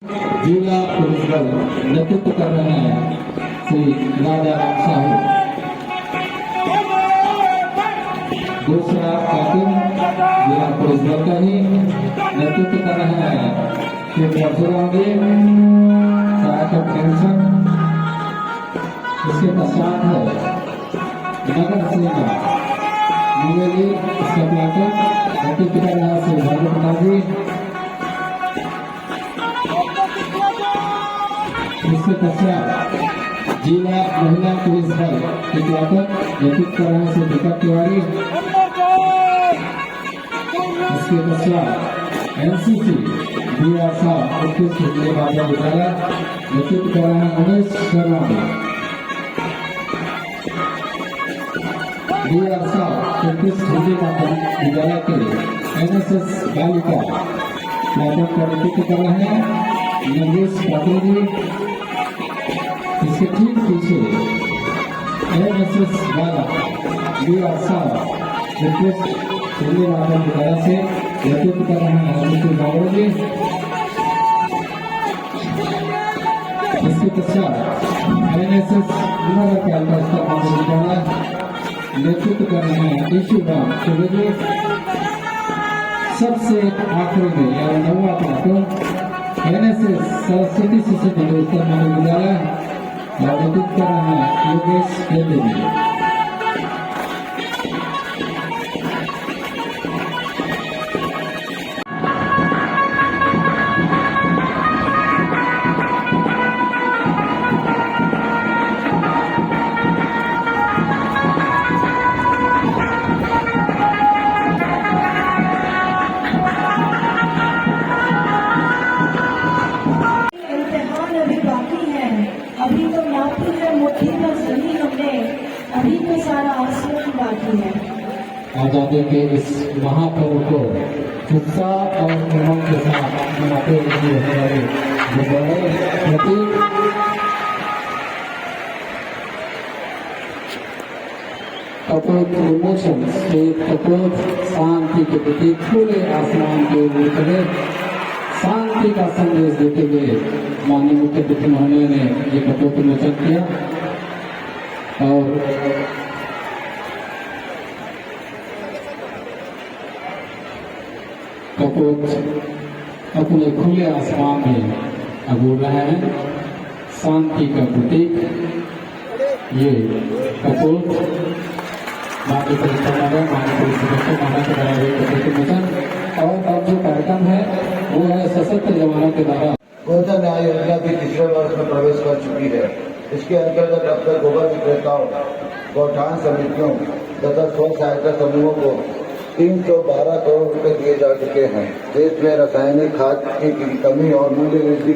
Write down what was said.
जिला पुलिस बल नेतृत्व कर रहे हैं श्री राजा राम साहू। दूसरा कैप्टन जिला पुलिस बल का ही नेतृत्व कर रहे हैं श्री परशुराम जी, सहायक निरीक्षक। इसके पश्चात है नगर सेना मुंगेली, इसका प्लाटून नेतृत्व कर रहा है श्री भागवत जी। इसके पश्चात जिला महिला पुलिस बल के प्लाटून नेतृत्व कर रहे हैं श्री दीपक तिवारी। इसके पश्चात एनसीसी बीआर साहब उत्कृष्ट बाबा विद्यालय नेतृत्व कर रहे हैं उमेश शर्मा। बीआर साहब उत्कृष्ट विद्यालय के एनएसएस बालिका प्लाटून का नेतृत्व कर रहे हैं नरेश पाटिल जी। इसके ठीक पीछे एनएसएस वाला बीआर साहब उत्कृष्ट विद्यालय से नेतृत्व कर रहे हैं अमित बाबू जी। इसके पश्चात एनएसएस नगर पालिका स्तर विद्यालय नेतृत्व कर रहे हैं ईशुराम जी। सबसे आखिरी में या नौवा प्लाटून एनएसएस सरस्वती शिशु मंदिर स्तर विद्यालय नेतृत्व कर रहे हैं योगेश जी। अभी तो मात्र है मुट्ठी में सही हमने, अभी तो सारा आंसू बाकी है। आजादी के इस महापर्व को उत्साह और उमंग के साथ मनाते हुए होने वाले विद्यालय प्रतीक कपूर इमोशन से कपूर शांति के प्रति पूरे आसमान के ऊपर शांति का संदेश देते हुए माननीय मुख्य अतिथि महोदय ने ये कपोत विमोचन किया और कपोत अपने खुले आसमान में अगूर रहे हैं। शांति का प्रतीक ये कपोत माननीय परीक्षा माननीय परीक्षा माना के द्वारा कपोत विमोचन। और अब जो कार्यक्रम है वो है सशस्त्र जवानों के द्वारा गोधन न्याय योजना की तीसरे वर्ष में प्रवेश कर चुकी है। इसके अंतर्गत अब तक गोबर विक्रेताओं, गौठान समितियों तथा स्व सहायता समूहों को 312 करोड़ रुपए दिए जा चुके हैं। देश में रासायनिक खाद की कमी और मूल्य वृद्धि